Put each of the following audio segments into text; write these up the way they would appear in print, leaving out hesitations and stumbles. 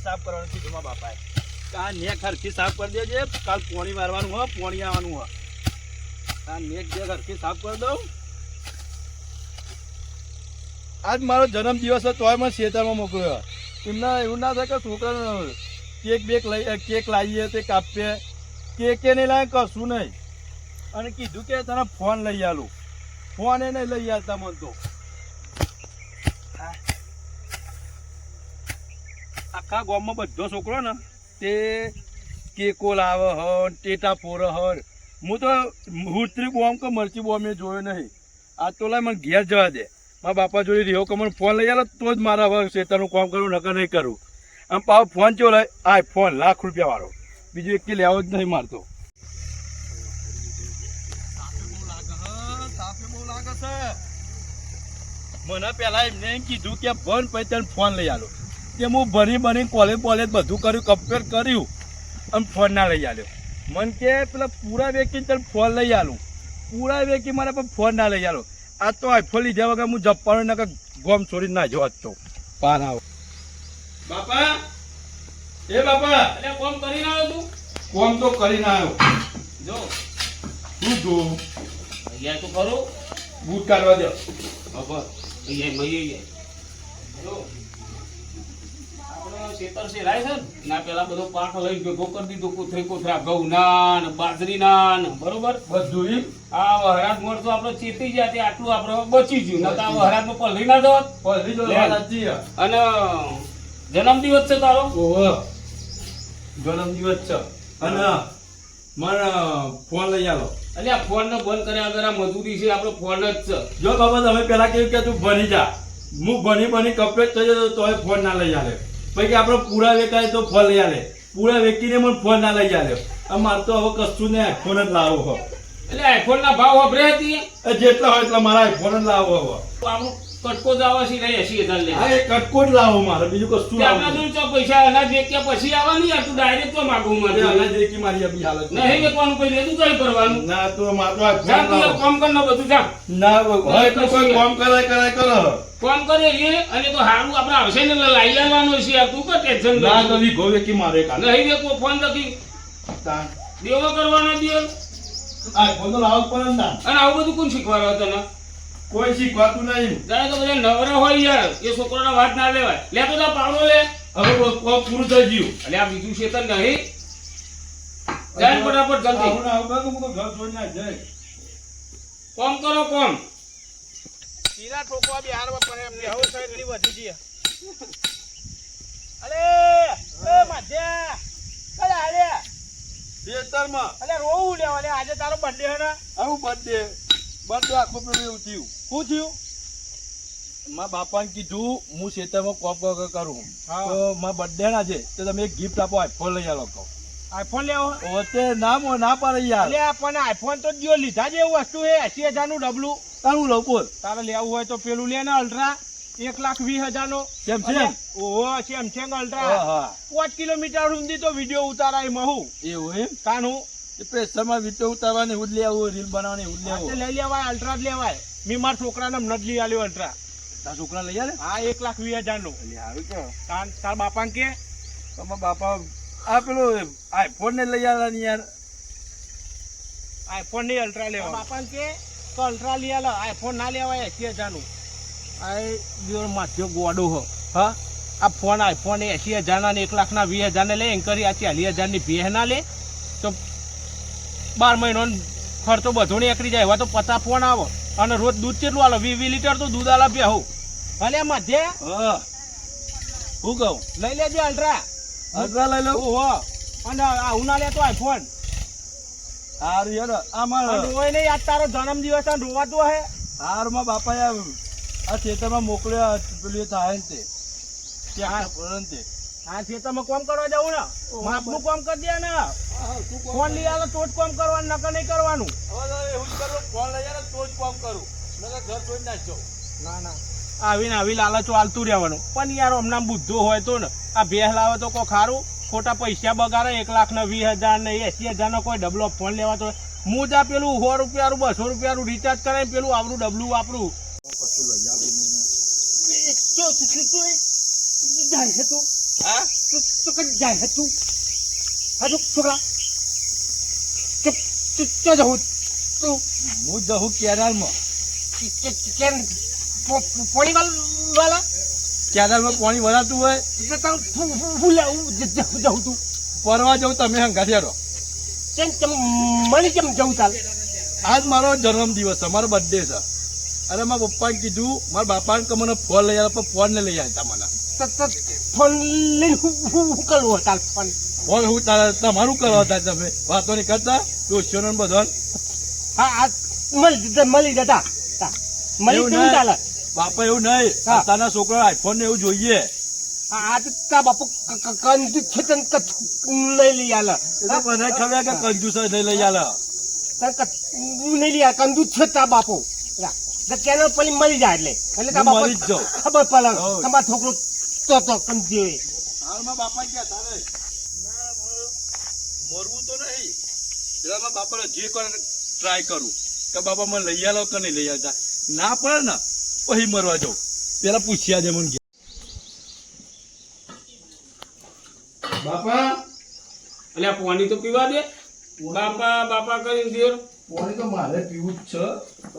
સાફ કરવાનું કીધું મારા બાપાએ. આ નેક હરખી સાફ કરી દેજે. કાલ પોણી મારવાનું હોય, પોણી આવવાનું હોય. આ નેક જે હરખી સાફ કરી દઉં. આજ મારો જન્મદિવસ હતો તોય મને ખેતરમાં મોકલ્યો. એમને એવું ના થાય કે છોકરાને કેક લાવીએ તે કાપીએ. કેકે નહીં લાવે કશું નહીં. અને કીધું કે તને ફોન લઈ આલું. ફોન એ નહીં લઈ આવતા મને તો. આખા ગામમાં બધો છોકરો ને તે કેકો લાવે હ, ટેટા ફોરે હ. હું તો હુતરી બોમ્બ કે મરચી બોમ્બ મેં જોયો નહીં. આ તો લાય મને ઘેર જવા દે. મારા બાપા જોડે રહ્યો કે મને ફોન લઈ આલો તો જ મારા હવે ખેતરનું કામ કરું, નકર નહીં કરું. આમ પાછો ફોન ચો લાય, આ ફોન ₹1,00,000 વાળો. બીજું એક લેવો જ નહીં મારતો. મને પેલા એમને એમ કીધું કે ભણ પછી તને ફોન લઈ આલો. કે હું ભણી કોલેજ બધું કર્યું, કમ્પેર કર્યું અને ફોન ના લઈ આલ્યો. મને કે પેલા પૂરા વેકીને તને ફોન લઈ આલું. પૂરા વેકી મારા પણ ફોન ના લઈ આલો. આ તો આઈફોન લીધા વગર હું જપ્પાનું નકર ગોમ છોડી ના જો. આજ તો પાર આવો બાપા. એ બાપા, એટલે કોમ કરીને આવ્યો તું? કોમ તો કરીને આવ્યો. જો શું જો અહીંયા તો ખરું બૂટ કાઢવા દો. બાપા અહીંયા મળી જો આપણો ખેતર છે રાય છે ને ના પેલા બધો પાક લઈ ભેગો કરી દીધો. કોથરા ઘઉં ના ને બાજરી ના ને બરોબર બધું એમ. આ વહરાજ મોર તો આપણે ચેતી ગયા તે આટલું આપણે બચી ગયું. નતો આ વહરાજમાં પલરી ના દોત. પલરી જો સાચી. અને જન્મદિવસ છે તારો? ઓહો, જન્મદિવસ છે. અને મને ફોન લઈ આલો. એટલે આ ફોન ને બંધ કર્યા વગર આ મજૂરી છે આપણે ફોન જ છે. જો બાબા તમે પેલા કહ્યું કે તું ભણી જા. હું ભણી કમ્પ્લીટ થઈ જતો તોય ફોન ના લઈ આલે. પછી આપણે પૂરા વેકાય તો ફોન લઈ આલે. પૂરા વેકીને મને ફોન ના લઈ આલ્યો. અમારે તો હવે કશું ને આઈફોન જ લાવો હો. એટલે આઈફોન ના ભાવ વાપરે હતી જેટલા હોય એટલા મારા આઈફોન જ લાવો હવે. આપણું કટકો જ આવે છે નહીં 80,000 લે. હા, એ કટકો જ લાવો મારે, બીજું કશું આપણા જોડે ચો પૈસા અનાજ વેચ્યા પછી આવવાની યાર. તું ડાયરેક્ટ તો માગું મને અનાજ રેકી મારી અભી હાલત નહીં વેચવાનું. પછી લેતું કઈ કરવાનું? ના તો મારો જા તું એક કામ કર ને બધું જા. ના હોય તો કોઈ કામ કરાય કરો. કામ કરે એ અને તો હારું આપણે આવશે ને લાઈ આવવાનું છે યાર. તું કો ટેન્શન ના લે. તો વી ગોવે કે મારે કાલે નહીં વેચવો ફોન નથી દેવો કરવાનો દે. આઈફોન તો લાવો પડે ને. અને આવું બધું કોણ શીખવાડો તને? કોઈ શીખવાતું નહીં. જાય તો બધા નવરા હોય યાર. એ છોકરાને વાત ના લેવાય. લે તો જા પાવડો લે. હવે કોમ પૂરું થઈ ગયું. એટલે આ બીજું છે તો નહીં. જાય ફટાફટ જલ્દી. આવું ના આવું તો હું તો ઘર છોડી ના જાય. કોમ કરો કોમ. સીધા ઠોકવા બિહારમાં પણ એમને હવે સાઈડ એટલી વધી છે. અલે એ માધ્યા કલે આલે ખેતરમાં અલે રોવું લેવા લે. આજે તારો બર્થડે હે ને? આવું બર્થડે આખું પેલું એવું થયું. શું થયું? મારા બાપાને કીધું હું ખેતરમાં કોપ કરું હા. તો મારા બર્થડે ના છે તો તમે એક ગિફ્ટ આપો, આઈફોન લઈ આલો કહો. આઈફોન લેવો? ઓતે ના પાડે યાર. એટલે આપણને આઈફોન તો દિયો લીધા જ એવું વસ્તુ હે. 80,000 નું ડબલું. તારું લઉં બોલ. તારે લેવું હોય તો પેલું લે ને અલ્ટ્રા 1,20,000 નો. સેમસંગ? ઓહો સેમસંગ અલ્ટ્રા. હા 5 કિલોમીટર સુધી તો વિડીયો ઉતારાય એમાં હું એવું એમ. કાનું એ પ્રેશરમાં વિડીયો ઉતારવાની હું જ લેવું, રીલ બનાવવાની હું જ આજે લેવું. લઈ લેવાય. અલ્ટ્રા જ લેવાય. મેં મારા છોકરાને હમણાં જ લઈ આલ્યો અલ્ટ્રા. તારા છોકરા લઈ આલે? હા 1,20,000 નો. સારું કે તાર બાપા કે તમારા બાપા આ પેલો આઈફોન ને લઈ આલે યાર. આઈફોન ની અલ્ટ્રા લેવા. બાપા કે તો અલ્ટ્રા લઈ આલો. આઈફોન ના લેવાય 80,000 નું. આ દિયોર માથ્યો ગોડો હો. હા આ ફોન આઈફોન 80,000 ના ને 1,20,000 ને લે એમ કરી આ 40,000 ની ભેહ ના લે તો 12 મહિનો ખર્ચો બધો ને એકરી જાય. એવા તો 50 ફોન આવો અને રોજ દૂધ કેટલું આલો? 20 લીટર તો દૂધ આલા બેહો. ભલે મધ્ય હા હું કહું લઈ લેજે અલ્ટ્રા. અલ્ટ્રા લઈ લઉં. ઓહો અને આ ઉના લે તો આઈફોન. સારું યાર આમાં રોય નહીં. આજ તારો જન્મદિવસ અને રોવાતો હે. હારમાં બાપાએ આ ખેતરમાં મોકલ્યા પેલું થાય ને તે ત્યાં તે આ ખેતરમાં કામ કરવા જવું ને માપનું કામ કરી દે ને. ફોન લઈ આલો તો જ કામ કરવાનું, નકર નહીં કરવાનું. હવે એવું જ કરું, ફોન લઈ આવે તો જ કામ કરું, નકર ઘર છોડી ના જાઉં. ના આવીને આવી લાલચો હાલતું રહેવાનું. પણ યાર હમણાં બુદ્ધો હોય તો ને આ ભેહ લાવે તો કોઈ ખારું. ખોટા પૈસા બગાડે. 1,20,000 ને 80,000 નો કોઈ ડબલો ફોન લેવા તો હું જા પેલું 100 રૂપિયાનું 200 રૂપિયાનું રિચાર્જ કરાય પેલું આવડું ડબલું વાપરું. હા તો કઈ જાય હે તું હા તું છોકરા ચૂપ ચૂપ જવું તું હું જઉં કેનાલમાં કેમ પોણી વાલા કેનાલમાં પાણી ભરાતું હોય જવું તું પરવા જવું તમે હંગાથી હેડો. કેમ મને કેમ જવું ચાલ આજ મારો જન્મદિવસ છે, મારો બર્થડે છે. અરે મારા પપ્પાને કીધું મારા બાપાને કે મને ફોન લઈ આવ્યા પણ ફોન ને લઈ આવતા મને. ફોન લઈને હું કરવું તાર ફોન ફોન હું તમારું કરવા હતા તમે વાતો નહીં કરતા દોસ્તો બધા. હા આ મળી જતા મળી એવું કેવું નહીં. ચાલે બાપા એવું નહીં, હા. તાના છોકરા આઈફોન ને એવું જોઈએ. આ તો તા બાપુ કંદુ ખેતન લઈ લઈ આલે એટલે મને ખબર કે કંજૂસ નહીં લઈ આલે. નહીં લઈ આલે કંદુ છે તા બાપુ કેનાલ પલી મળી જાય એટલે તા હું બાપુ મરી જ જાઉં. ખબર પડે હોવ. તમારો છોકરો તો કંદી હોય હાલમાં બાપા ક્યાં તારે મરવું તો નહીં. પેલા મારા બાપાને જે કરે ટ્રાય કરું કે બાપા મને લઈ આલો કે નહીં લઈ આવતા. ના પડે ને પછી મરવા જાઉં. પેલા પૂછ્યા દે મને બાપા. એટલે આ પાણી તો પીવા દે. બાપા બાપા કરીને દેર પાણી તો મારે પીવું જ છે.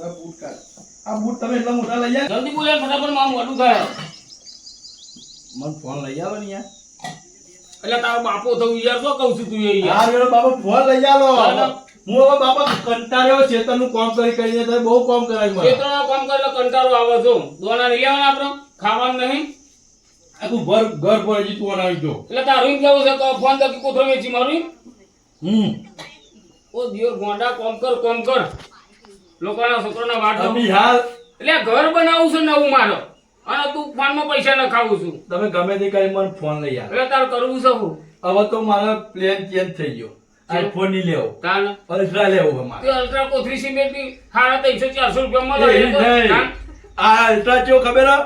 આ બૂટ કાઢ. આ બૂટ તમે એટલા મોટા લઈ આવ્યા. જલ્દી બોલે ફટાફટ મારું મોટું થાય. મને ફોન લઈ આવો ને યાર. એટલે તારો બાપો થયું યાર, શું કહું છું તું એ યાર? હા વેલો બાપા ફોન લઈ આલો. હા. હું હવે બાપા કંટાળ્યો ચેતનનું કામ કરીને તમે બહુ કામ કરાય મને. ખેતરમાં કામ કરે એટલે કંટાળો આવે છો. દોના નહીં લેવાના આપણે, ખાવાનું નહીં. આખું ઘર પર હજી તું આવી ગયો. એટલે તારું એમ કેવું છે કે ફોન તકી કોથળો વેચી મારું? ઓ દિયોર ગોંડા કોમ કર. લોકોના છોકરાના વાટ જોઉં. અભી હાલ એટલે ઘર બનાવું છું નવું મારો, અને તું ફોનમાં પૈસા ન ખાવું છું. તમે ગમે તે કરી મને ફોન લઈ આવો. એટલે તારે કરવું છે હું? હવે તો મારા પ્લેન ચેન્જ થઈ ગયો. આઈફોન ની લેવો, તાને અલ્ટ્રા લેવો અમારે. તે અલ્ટ્રા કોથળી સિમેન્ટની 350-400 રૂપિયા મળે. એ નહીં. આ અલ્ટ્રા કેવો ખબર હે?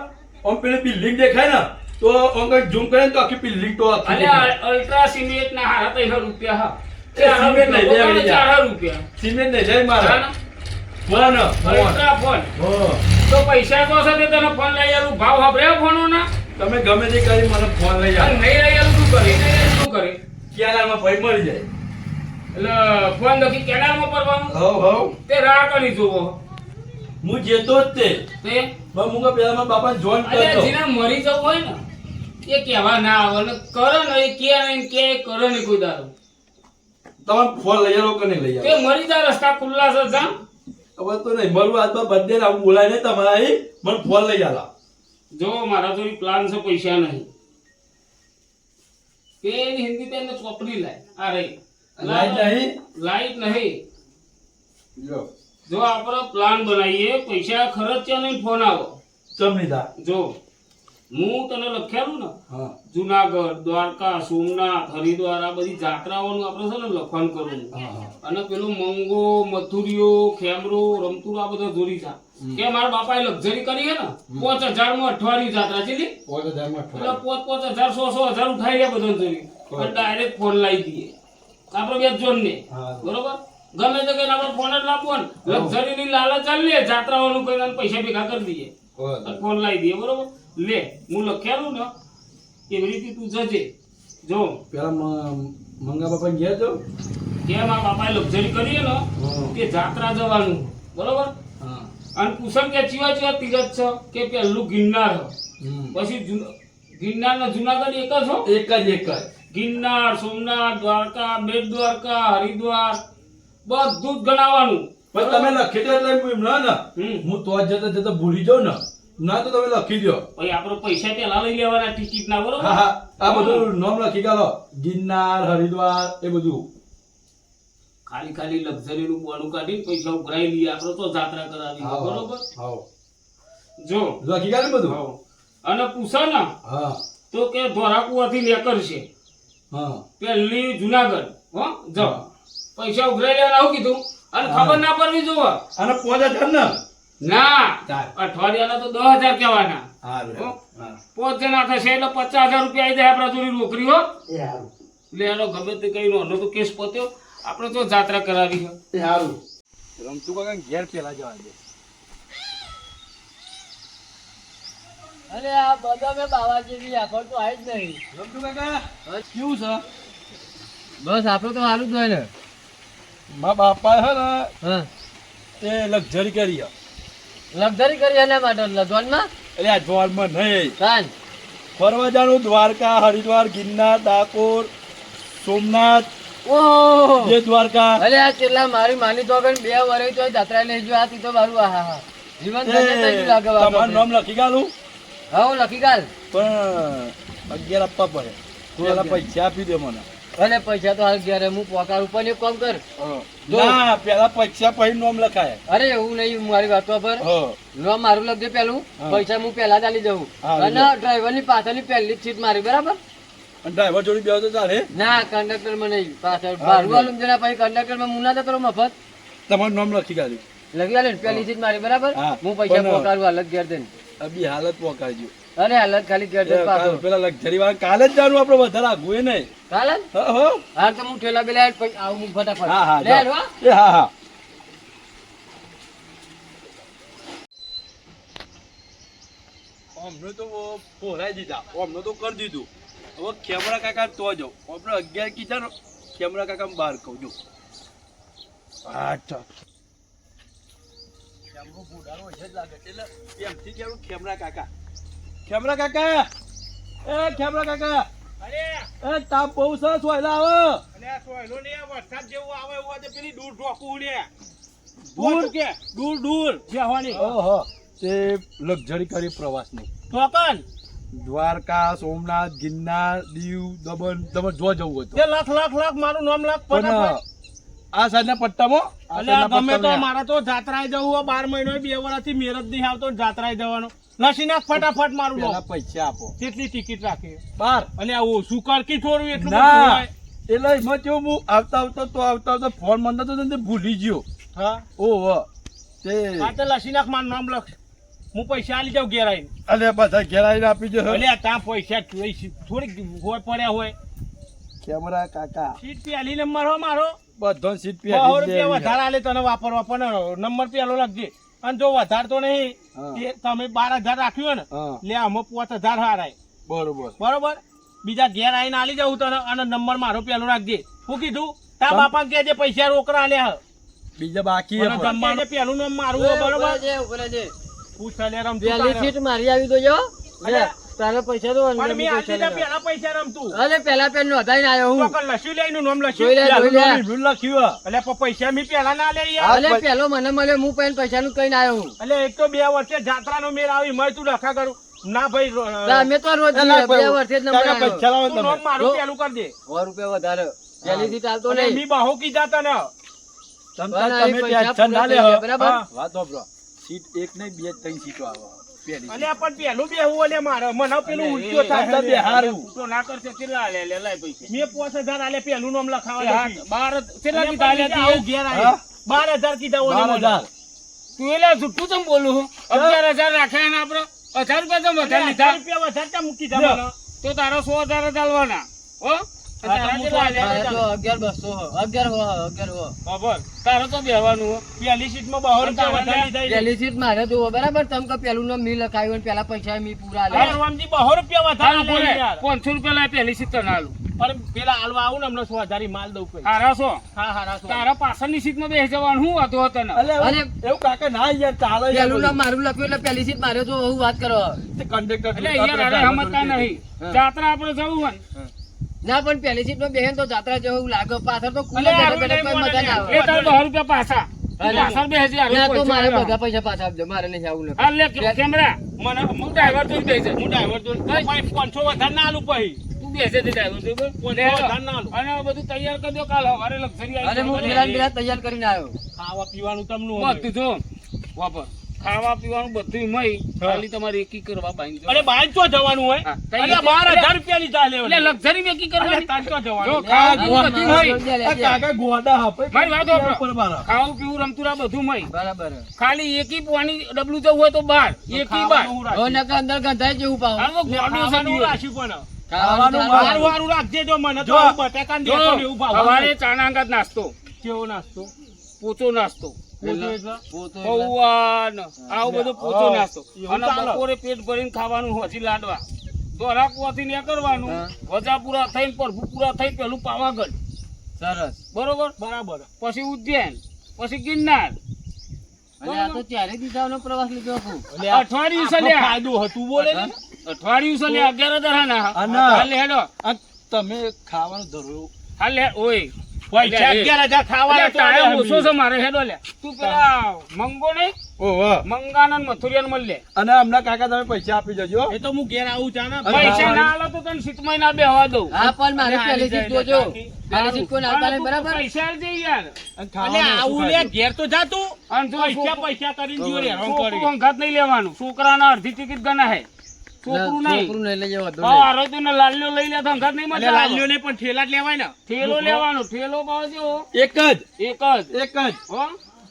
આમ પેલી બિલ્ડિંગ દેખાય ને તો આગળ ઝૂમ કરે ને તો આખી બિલ્ડિંગ તો આખી અલે દેખાય. અલ્ટ્રા સિમેન્ટના 350 રૂપિયા હા. એ સિમેન્ટ નહીં લેવાની યાર. 4 રૂપિયા. સિમેન્ટ નહીં જાય મારા. તાને ફોન અલ્ટ્રા ફોન તો પૈસા તો હશે તે તને ફોન લઈ આલું. ભાવ સાંભળ્યો ફોનોના? તમે ગમે તે કરી મને ફોન લઈ અને આવો. નહીં લઈ આલું શું કરે? નહીં લઈ આલું શું કરે? કેનાલમાં ભાઈ મળી જાય. એટલે ફોન લખી કેનાલમાં પડવાનું. હવ તે રાહ કરી જોવો હું જેતો જ તે તે પણ હું કે પેલા મારા બાપા જોઈન અલે કરતો. જેને મરી જવું હોય ને એ કહેવા ના આવે ને કરે ને એ કે નહીં કે કરે નહીં કોઈ દારો. તમે ફોન લઈ આવો કે નહીં લઈ તે આવો? મરી જા, રસ્તા ખુલ્લા છે જા. હવે તો નહીં મળવું. આજ તો બર્થડે આવું બોલાય નહીં તમારા અહીં મને ફોન લઈ આલા. જો મારા જોડી પ્લાન છે, પૈસા નહીં. પેન હિન્દી પેન ને ચોપડી લાય. આ રહી લાઈટ નહીં? લાઈટ નહીં. જો જો આપણે પ્લાન બનાવીએ, પૈસા ખર્ચ્યા નહીં, ફોન આવો. ચમ લીધા. જો હું તને લખેલું ને હા જુનાગઢ, દ્વારકા, સોમનાથ, હરિદ્વાર આ બધી જાત્રાઓનું આપણે છે ને લખવાનું કરવું. હા હા અને પેલું મંગો, મથુરીઓ, ખેમરો, રમતુર આ બધા જોડી જા કે મારા બાપાએ લક્ઝરી કરી હે ને 5000 માં અઠવાડિયું જાત્રા છે. એટલે 5,000 1,000 ઉઠાઈ લે બધો જોડી અને ડાયરેક્ટ ફોન લાવી દઈએ આપણે બે જોન ને. હા. બરોબર? ગમે તે કઈને આપણે ફોન જ લાવવો ને, લક્ઝરી ની લાલચ ચાલી લે, જાત્રાઓનું કઈને પૈસા ભેગા કરી દઈએ અને ફોન લાવી દઈએ. બરોબર? લે હું લખ્યાલું ને એવી રીતે તું જજે. જો પેલા મંગા બાપા ગયા તો કે મારા બાપાએ લક્ઝરી કરી હે ને કે જાત્રા જવાનું. બરોબર? હા અને કુસમ કે ચીવા તીરથ છે કે પેલું ગિરનાર છે. પછી ગિરનાર ને જુનાગઢ એક જ હો. એક જ ગિરનાર, સોમનાથ, દ્વારકા, બેટ દ્વારકા, હરિદ્વાર બધું જ ગણાવવાનું. પણ તમે લખી દો એટલે એમ ના ને હું તો જતા જતા ભૂલી જાઉં ને ના તો તમે લખી દો. પછી આપણે પૈસા પેલા લઈ લેવાના ટિકિટ ના. બરોબર? હા હા આ બધું નામ લખી ગાલો. ગિરનાર, હરિદ્વાર એ બધું. ખાલી લક્ઝરી નું બોનું કાઢીને પૈસા ઉઘરાઈ લઈએ આપણે તો જાત્રા કરાવી. બરોબર? હા જો લખી ગાલે બધું. હાવ. અને પૂછો ને હા તો કે ધોરાકુવાથી નીકળશે હા પેલી જુનાગઢ. હો જો હા. પૈસા ઉઘરાઈ લેવાના આવું કીધું. અને ખબર ના પડવી જોવા અને 5,000 ને ના ચાલ. અઠવાડિયાના તો 10,000 કહેવાના. હારું હો? હા 5 જણા થશે એટલે 50,000 રૂપિયા આવી જાય આપણા જોડી નોકરી. હો એ હારું એટલે એનો ગમે તે કઈ નો તો કેસ પત્યો આપણે તો જાત્રા કરાવી છે. એ હારું રમતું કાકા ઘેર પેલા જવા દે. અરે આ બધા મેં બાવા જેવી આખો તો આવી જ નહીં. રમતું કાકા કેવું છે? બસ આપણું તો સારું જ હોય ને. મારા બાપા હે ને હા તે લક્ઝરી કરી લક્ઝરી કરી એના માટે લગનમાં એટલે આ જોરમાં નહીં કાન ફરવા જવાનું દ્વારકા હરિદ્વાર ગિરનાર ડાકોર સોમનાથ ઓહો જે દ્વારકા અરે આ કેટલા મારી માની તો આગળ 2 વર્ષ તો જાત્રા લઈ જો આ તી તો મારું આહા જીવન ધન્ય થઈ ગયું લાગે બાપા. તમારું નામ લખી ગાલું હા હું લખી ગાલ. પણ 11 આપવા પડે પેલા પૈસા આપી દે મને. અરે પૈસા તો હાલ ઘેરે હું પોકાર ઉપર એક કામ કર. ના પેલા પૈસા પછી નામ લખાય. અરે એવું નહીં મારી વાતો પર હા નામ મારું લખજે પેલું હા. પૈસા હું પેલા જ આલી જવું હા, અને ડ્રાઈવર ની પાછળની પહેલી જ સીટ મારી બરાબર. અને ડ્રાઈવર જોડી બેહો તો ચાલે. ના કંડક્ટર માં નહીં પાછળ હા, ભાડું બરાબર. આલું જરા પછી કંડક્ટર માં મુના જતો રહું મફત તમારું નામ લખી ગાલ્યું. લગી આલે ને પેલી સીટ મારી બરાબર. હા, હું પૈસા પણ- પોકારું હાલત ઘેર દઈને. અભી હાલત પોકારજો. અરે હાલત ખાલી ઘેર દઈને પાછો પેલા લક્ઝરી વાળા કાલે જ જાણું આપણે વધારે આગું એ નહીં. કાલે હા હા હાલ તો હું ઠેલા બેલા આવું હું ફટાફટ હા હા લે જાઓ. હાલો. એ હા હા અમને તો પોરાઈ દીધા અમને તો કરી દીધું. હવે ખેમરા કાકા તો જાઓ આપણે 11 કીધા ને ખેમરા કાકા બહાર કહું જો. અચ્છા ખેમરો બુડારો છે જ લાગે એટલે એમથી કેવું ખેમરા કાકા એ ખેમરા કાકા અરે એ તાપ બહુ સરસ વાયલા આવે. અને આ સોયલો ને આ વરસાદ જેવું આવે એવું આજે પેલી દૂર ઢોકું ને દૂર? કે દૂર બેહવાની ઓહો તે લક્ઝરી કરી પ્રવાસની ટોકન દ્વારકા સોમનાથ ગિરનાર દીવ દમણ તમે જો જવું હોય તો તે લાખ મારું નામ લાખ પણ ફટાફટ. આ સાઈડના પટ્ટામાં આ એટલે આ સાઈડના ગમે તો પટ્ટામાં મારે તો જાત્રાએ જવું હોય 12 મહિનો 2 વર્ષથી મેરજ નહીં આવતો જાત્રાએ જવાનો લસી નાખ ફટાફટ મારું પહેલા નામ પૈસા આપો કેટલી ટિકિટ રાખી બાર અને આ ઓછું કરકી થોડું એટલું બધું ના હોય. એટલે એમાં કેવું હું આવતા ફોન મંદા તો તને ભૂલી ગયો. હા ઓહો તે આ તો લસી નાખ મારું નામ લખ હું પૈસા આલી જાઉં ઘેર આવીને અલે બધા ઘેર આવીને આપી દો. એટલે આ ત્યાં પૈસા થોડીક હોય પડ્યા હોય કેમેરા કાકા સીટ પેલી નંબર હો મારો બધો સીટ પે 100 રૂપિયા વધારે આલે તને વાપરવા પણ નંબર પેલો લખજે અને જો વધારે તો નહીં હા. તે તમે 12,000 રાખ્યું હોય હા. ને લે આમાં 5,000 હારાય બરોબર બરોબર બીજા ઘેર આવીને આલી જાઉં તને અને નંબર મારો પેલો રાખજે શું કીધું તા બાપા કે જે પૈસા રોકડા આલ્યા બીજા બાકી મને જમવાનું પેલું નામ મારું હે, બરોબર પૂછ લે રમતું પેલી તારે. સીટ મારી આવી તો જો લે અરે. તારા પૈસા તો પણ અંદર મેં પૈસા આલી લેવા. પેલા પૈસા રમતું અરે પેલા પેન નોંધાઈને આવ્યો હું તો લસ્યું લે એનું નામ જોઈ લે, લસ્યું જોઈ લે. પેલું લખ્યું એટલે પણ પૈસા મી પેલા ના લે યાર અલે પેલો મને મળ્યો હું પેન પૈસાનું કઈને આવ્યો હું એટલે એક તો 2 વર્ષે જાત્રાનો મેળ આવી મય તું લખા કરું ના ભાઈ તો અમે તો રોજ એ ના, 2 વર્ષે જ નંબર કાકા પૈસા આવ્યો લાવો તું તમે. નામ મારું જો. પેલું કરી દે 100 રૂપિયા વધારે પેલી સીટ આવતો અને નહીં મી બાહુ કીધા તને તમતાર પણ તમે અહીં ટેન્શન ના પૈસા લેવો. પૂરા થઈ ગયા, બરાબર? હા, વાત સાંભળો. સીટ એક નહીં બે ત્રણ સીટો આવે પહેલી અને પણ પેલું બેહવું એટલે મારે મને પેલું અલે, ઉલટો એ થાય તમતાર બેહારું. તો ના કરશે કેટલા લે લે લાય પૈસા મેં 5,000 આલે પેલું નામ લખાવા એ હા, નથી. 12 કેટલા અને કીધા પછી આલ્યા આવું તી? ઘેર હા? આવી 12,000 કીધા ઓલે મને. 12,000. તું એટલે જુઠ્ઠું ચમ બોલું છું? 11,000 રાખ્યા ને આપણે 1,000 રૂપિયા ચમ વધારે અને લીધા? 1,000 રૂપિયા વધારે કેમ કીધા લ્યો. મને? તો તારો 100,000 જ આલવાના હો અને તારા હું કેટલા આલ્યા? મારે તો 11,200 11 હો ખબર તારે તો બેહવાનું હો. પેલી સીટમાં 200 રૂપિયા વધારે લીધા એટલે. પેલી સીટ મારે જોવો બરાબર તમે કે પેલું નામ મી લખાયું અને પેલા પૈસા મી પૂરા અરે આલ્યા રમજી 200 રૂપિયા વધારે તારું આલે બોલે યાર. 500 રૂપિયા લાય પહેલી સીટ તને આલું. પણ પેલા હાલવા આવું ને હમણાં 100,000 માલ દઉં કઈ. હારા છો હા હા રાખો. તારા પાછળની સીટમાં બેસી જવાનું શું હતો તને અલે, અને એવું કાકા ના યાર ચાલે યાર પેલું નામ બધું. મારું લખ્યું એટલે પેલી સીટ મારે જો હું વાત કરો તે કંડક્ટર એટલે યાર અરે સમજતા નહીં હા. જાત્રા આપણે જવું હોય ને, ના પણ પેલી સીટ માં બેહેન તો જાત્રા જેવું લાગે પાછળ તો ખુલ્લે અલે, બેઠા બેઠા આવું કોઈ નહીં મજા ના બોલે. એ તારે 10 રૂપિયા પાછા અરે. પાછળ બેસી હારું ના તો પૈસા મારે આલવા. બધા પૈસા પાછા આપજો મારે નહીં આવું નથી હાલ લે કેમેરા મને હું ડ્રાઈવર જોઈ બેસે હું ડ્રાઈવર જોડે ભાઈ. 500 વધારે ના આલું પછી. તું બેસે તે ડ્રાઈવર જોઈ બોલ. વધારે ના આલું. અને બધું તૈયાર કરી દો કાલ સવારે લક્ઝરી અરે હું પેલા ને પેલા તૈયાર કરીને આવ્યો ખાવા પીવાનું તમનું હવે. બધું જો વાપર ખાવા પીવાનું બધું મય ખાલી તમારે એકી કરવા બાંધી દો. અરે બહાર ચો જવાનું હોય હા, તઈ અરે એટલે- 12,000 રૂપિયા લીધા લે એટલે લક્ઝરી માં એકી અરે કરવાની તાર ચો જો જવાનું ખાવા આ પીવું બધું મય આ કાકા ગોડા હપે મારી વાત સાંભળો. ઉપર મારા. ખાવું પીવું રમતુરા બધું મય બરાબર ખાલી એકી પાણી ડબલું જવું હોય તો બહાર એકી બહાર ખાવાનું હું હવે રાખીશ. નકર અંદર ગંધાઈ જેવું પાવ હાલ તો ગોળનું ખાવાનું હું સડ્યું. રાખ્યું પણ ખાવાનું ખાવાનું તો હારું હારું રાખજે જો મને તો જો. આવું બટાકા ને જો દેખો ને એવું ભાવ સવારે ચાના અંગાત નાસ્તો કેવો નાસ્તો પોચો નાસ્તો પોતું એટલે પોતો એટલે પૌવા ને આવું બધું પોચો હા. નાસ્તો એવું અને ચાલે. બપોરે પેટ ભરીને ખાવાનું હોજી લાડવા દોરાક વાથી ને કરવાનું હા. વજા પૂરા થઈને પ્રભુ પૂરા થઈ પેલું પાવાગઢ સરસ. બરોબર બરાબર પછી ઉજ્જૈન પછી ગિરનાર અને આ તો ચારે દિશાઓનો પ્રવાસ લીધો છું. અઠવાડિયું છે આપણો લ્યા. ફાયદો હતું બોલે ને અઠવાડિયું છે લ્યા, 11 દહાના. અને હાલે હેડો આ તમે ખાવાનું ધરો હાલે ઓય પૈસા 11,000 ખાવાના અલ્યા, ટાઈમ ઓછો છે મારે હેડો લે તું પેલા મંગો નહીં ઓહો મંગાના ને મથુરિયાને મળી લે અને હમણાં કાકા તમે પૈસા આપી જજો એ તો હું ઘેર આવું ચાના અરે પૈસા ખાવાનું. ના આલો તો તને સીટમાં ના બેહવા દઉં હા પણ મારે અરે પહેલેથી જ જોજો પહેલેથી જ કોઈ ના પાડે, તું બરાબર પૈસા આલજે યાર અને અલે ખાવાનું આવું શું લે ખાધું? ઘેર તો જાતું અને જો પૈસા પૈસા કરીને જીવો રે હેરાન છોકરું કરી અંગાત નહીં લેવાનું છોકરાના અડધી ટિકિટ ગણા હે છોકરું નહીં છોકરું નહીં લઈ જવા દો હા આરોગ્ય ને લાલ્યો લઈ લે તો અંગાત નહીં અલે મજા લાલ્યો આવે ને પણ ઠેલા જ લેવાય ને ઠેલો લેવાનો ઠેલો ભાવ જેવો એક જ એક જ એક જ હો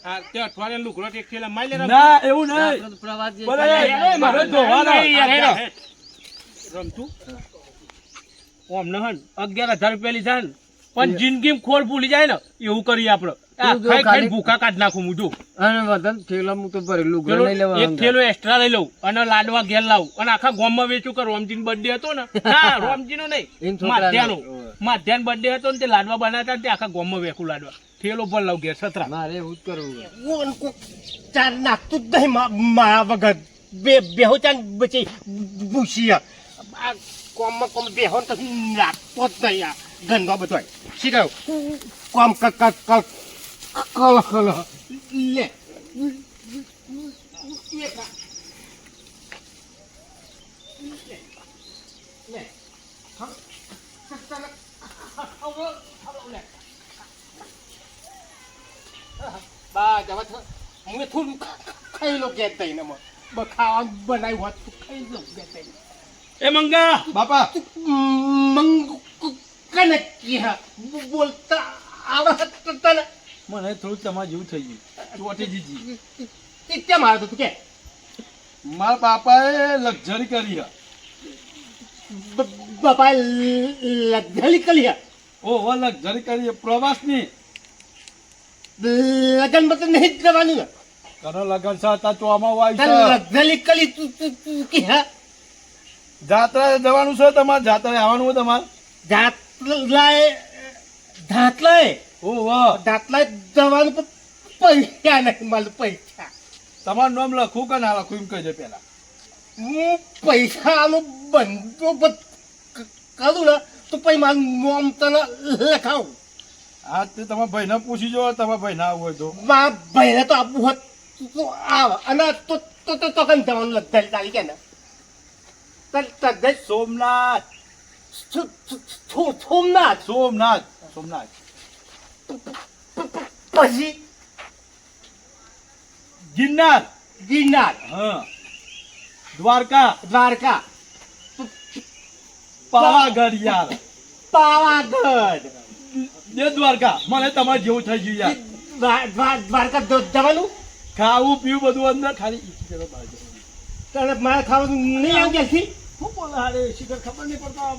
આ તે અઠવાડિયા લુગડો એક ઠેલા માઈ લે ના એવું નહીં આપણો તો પ્રવાસ જે બોલે, ચાલે, એ મારે ધોવાના. નહીં યાર, હેડો. રમતું ઓમને હન 11,000 રૂપિયા લીધા ને પણ જિંદગી ખોળ ભૂલી જાય ને એવું કરીએ આપણે આ તું જો ખાઈ ખાઈને ખાલી- ભૂખા કાઢ નાખું હું જો અને વધન થેલા હું તો ભરેલું ઘર પેલો નહીં લેવા એક થેલો એક્સ્ટ્રા લઈ લઉં અને લાડવા ઘેર લાવું અને આખા ગામમાં વેચું કે રોમજીનો બર્થડે હતો ને ના રોમજીનો એમ નહીં છોકરાનો. માધ્યાનો માધ્યાનો બર્થડે હતો ને તે લાડવા બનાવતા ને તે આખા ગામમાં વેચું લાડવા થેલો ભર લાવું ઘેર સતરા મારે એવું જ કરવું કોણ કો ચાર નાખતું જ નહીં મારા વગર બેહો ચાર બચી ભૂસિયા આ કોમ બેહો તો નાખતો જ નહીં આ ગંદો બધો શી કહ્યું કોમ કલ લે બા જવા હું થોડું ખાઈ લો ગેસ થઈને ખાવા બનાવ્યું હોત તો ખાઈ લો ગેસ થઈને એ મંગા બાપા મંગ કને કિયા બોલતા આવડત તને મને થોડું તમારે જેવું થઈ ગયું ચોટી જીજી કેમ આવ્યો તું કે મારા બાપાએ લક્ઝરી કરી હે. બાપા લગઝરી કરી ઓહો લક્ઝરી કરી હે, પ્રવાસની લગન બત નહીં જવાનું ને કરો લગન છે હતા ચોમાં વાય છે લગઝરી કરી તું કે હા જાત્રા જવાનું છે તમારે જાત્રા આવવાનું હોય તમારે ધાતલાય ઓહો ધાતલાય જવાનું પણ પૈસા નહીં મારું પૈસા તમારું નામ લખું કે ના લખું એમ કહેજો પેલા હું પૈસાનો બંદોબસ્ત કરું ને તો પછી મારું નામ તને લખાવું હા તે તમારા ભાઈને પૂછી જો તમારા ભાઈ ના હોય તો મારા ભાઈને તો આપવું હોત તો આવ અને તો કન જવાનું લગતા તારી કે ને સોમનાથ સોમનાથ સોમનાથ સોમનાથ પછી ગિરનાર ગિરનાર હા દ્વારકા દ્વારકા પાવાગઢ યાર પાવાગઢ બે દ્વારકા મને તમારે જેવું થઈ ગયું યાર દ્વારકા જવાનું ખાવું પીવું બધું અંદર ખાલી તને મારે ખાવાનું નહીં આવી છે શું બોલે હારે શિખર ખબર નહીં પડતા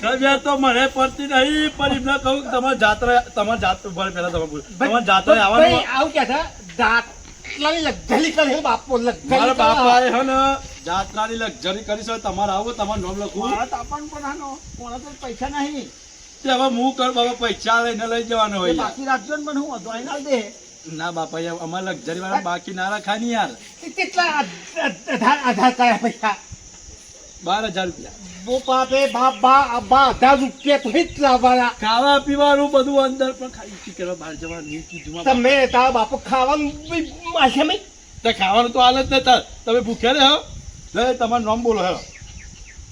ખબર તો મને પડતી નહીં પણ એમને કહું કે તમારે જાત્રા તમારે જાત્રા ભલે પહેલા તમે બોલો તમારે જાત્રા આવવાનું આવું ક્યાં था દાંતલાની લગઝરી કરે બાપો લગઝરી મારા બાપાએ હે ને જાત્રાની લક્ઝરી કરી છે તમારે આવો તમારું નામ લખું પૈસા નહીં તે હવે હું કર બાબા પૈસા લઈને લઈ જવાનો હોય યાર. બાકી રાખજો ને પણ હું વધુ આઈને દે ના બાપા યાર અમારે લક્ઝરી વાળા બાકી ના રાખાય ને યાર કેટલા આધાર કયા પૈસા 12,000 રૂપિયા બો પાપે બા 1000 રૂપિયા તો જ લાવવાના ખાવા પીવાનું બધું અંદર પણ ખાઈ શી કરવા બહાર જવાનું નહીં કીધું માં બાપા. તમે તારા બાપો ખાવાનું માસે મેં તે ખાવાનું તો હાલ જ નતા તમે ભૂખ્યા રહે હો લે તમારું નામ બોલો હેલો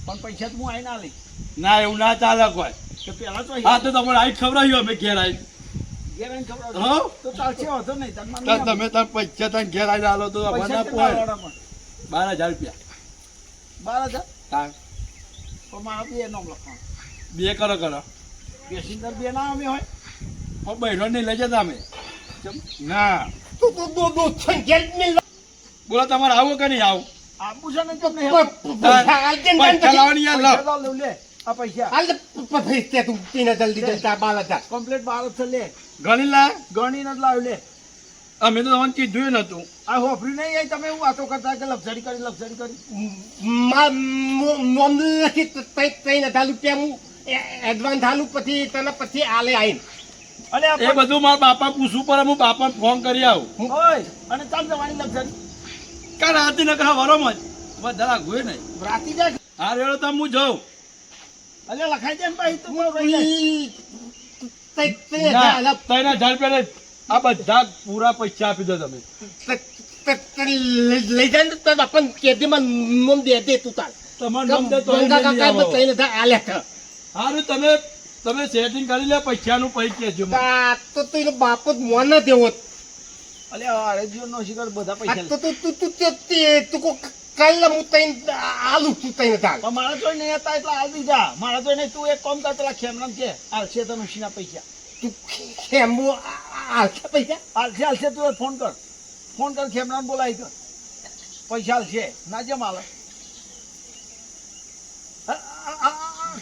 પણ પૈસા તો હું આઈને આલી ના એવું ના ચાલે કોઈ તો પેલા તો હા તો તમારે આઈ ખવડાવ્યું અમે ઘેર આવી ઘેર આઈને ખબર હા તો ચાલશે વાંધો નહીં તમે તાર પૈસા તને ઘેર આવીને આલો તો અમારે ના પોહાય. 12,000 રૂપિયા 12,000 હા પણ મારા બે નામ લખવાનું બે કરો કરો પેસેન્જર બે ના અમે હોય પણ બહેનો નહીં લઈ જતા અમે ના તું દો છંગેલ મિલ બોલો તમારે આવું કે નહીં આવું આપું છે ને તમને પૈસા આલ દે ને પૈસા લાવવાની યાર લાવ પૈસા લે લે આ પૈસા હાલ પૈસા તું તીને જલ્દી જલ્દી 12,000 કમ્પ્લીટ 12 છે લે ગણી લા ગણીને જ લાવ લે અમે તો તમને કીધું નતું. આ હોફરી નહીં આવી તમે એવું વાતો કરતા કે લક્ઝરી કરી નોમ લખી 3,000 રૂપિયા હું એડવાન્સ હાલું પછી આલે આવીને અને એ બધું મારા બાપા પૂછવું પડે, હું બાપાને ફોન કરી આવું. ઓય અને ચાલ જવાની લક્ઝરી કાલ રાતે નકરા વરોમાં જ વધારે ગોય નહીં. રાતી જાય હા રેડો તમે હું જાઉં. અલે લખાઈ દે ને ભાઈ તું બોલ રહી જાય. 3,000 3,000 રૂપિયા લઈ આ બધા પૂરા પૈસા આપી દો તમે. લઈ જાય ને તો આપણને કેદીમાં નોમ દે તું તાર તમારું નામ દે તો અહીં ગંગા લઈ કાકા આવો. 3,000 આલે છે. હારું તમે સેટિંગ કરી લે પૈસાનું પૈ કેજો મને. આ તો તું એનો બાપ જ મોં ના દેવો. અલે અરે જીવન નો શિકાર બધા આ પૈસા તો તું કો કાલ હું તઈ આલુ તું તઈ તાર પણ મારા જોઈ નહીં હતા એટલે હાલ દીધા મારા જોઈ નહીં તું એક કામ કર પેલા ખેમરામ કે હાલશે તને ઉશીના પૈસા તું ખેમો આલશે પૈસા હાલશે તું ફોન કર ખેમરામ બોલાવી કર પૈસા હાલશે ના જેમ હાલે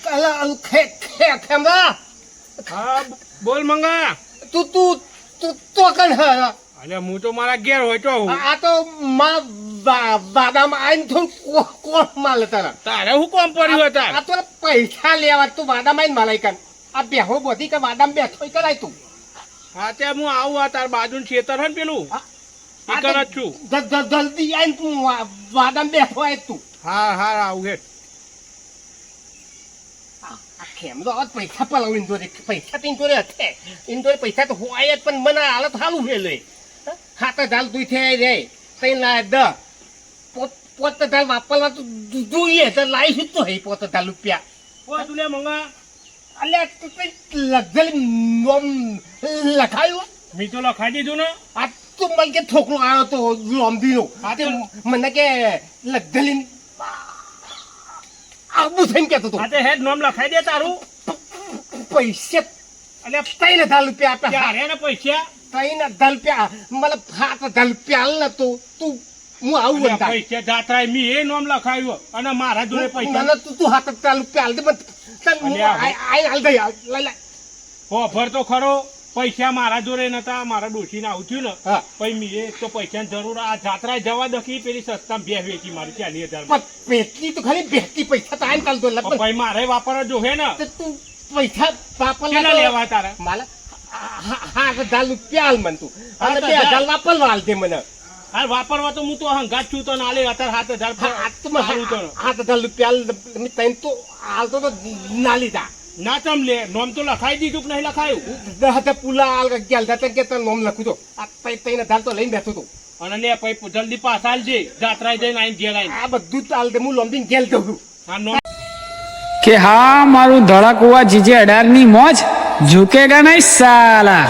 કાલા ખેમરા હા બોલ મંગા તું તું તું તો કન હા અલે હું તો મારા ઘેર હોય તો આ તો માં વાદામાં આઈને થોડું કોણ માલે તારા તારે હું કોમ પડ્યું હતા આ તો પૈસા લેવા તું વાદામાં આઈને માલાઈ કન આ બેહો બધી કે વાદામાં બેઠો કરાય તું હા તે હું આવું આ તાર બાજુનું ખેતર હે ને પેલું ઈ કર જ છું જલ્દી આઈને તું વાદામાં બેઠો આય તું હા આવું હે ખેમરો આ પૈસા પલાવ ઇન્દોરે પૈસા તો ઇન્દોરે હશે ઇન્દોરે પૈસા તો હોય જ પણ મને હાલત હાલું ફેલે હાથ ધાલ દુઈ થઈ રે તઈ ના દ પોત ધાલ વાપરવા તો જોઈએ તો લાઈશું તો હે પોત ધાલ રૂપિયા ઓ તુલે મંગા અલ્યા તું લગઝરી નોમ લખાયું મી તો લખાઈ દીધું ને આ તું મને કે છોકરો આવ્યો તો લોમદીનો મને કે લગઝરી આવું થઈને કહેતો હતો હા તે હેડ નોમ લખાઈ દે તારું પૈસા અલ્યા 3,000 રૂપિયા આપ્યા ત્યારે ને પૈસા 3,000 રૂપિયા મને 7,000 રૂપિયા આલ નતો તું હું આવું અલ્યા બનતા પૈસા જાત્રા મી એ નોમ લખાયું અને મારા જોડે પૈસા મને તું 7,000 રૂપિયા આલ દે મને અલ્યા, આઈ આલ દે લઈ લે ઓફર તો ખરો પૈસા મારા જોડે નતા મારા ડોશીને આવું થયું ને હા. પછી મી એ તો પૈસાની જરૂર આ જાત્રા જવા દખી પેલી સસ્તા બે વેચી મારી 40,000 પણ પેટલી તો ખાલી બેસતી પૈસા તો આઈને ચાલતો એટલે પછી મારે વાપરવા જોહે ને તો તું પૈસા વાપરવા કેટલા તો- લેવા તારા માલા 7,000 રૂપિયા આલ મને તું અને 2,000 વાપરવા આલ દે મને હાલ વાપરવા તો હું તો હંગાત છું તો નાલે અત્યારે 7,000 સારું તો 7,000 રૂપિયા આલ મેં તને તો હાલતો તો ના લીધા ના તમ લે નોમ તો લખાઈ દીધું કે નહીં લખાયું 10,000 પુલા આલ ગેલ હતા કે તને નોમ લખું તો આ 3,000 તો લઈને બેઠો તો અને લે પછી જલ્દી પાછા આલજે જાત્રા જઈને આઈને ઘેર આઈને આ બધું ચાલ દે હું લોમડીને ગેલ દઉં છું હા નોમ કે હા મારું ધડાકુવા જીજે 18 ની મોજ ઝુકેગા નહીં સાલા.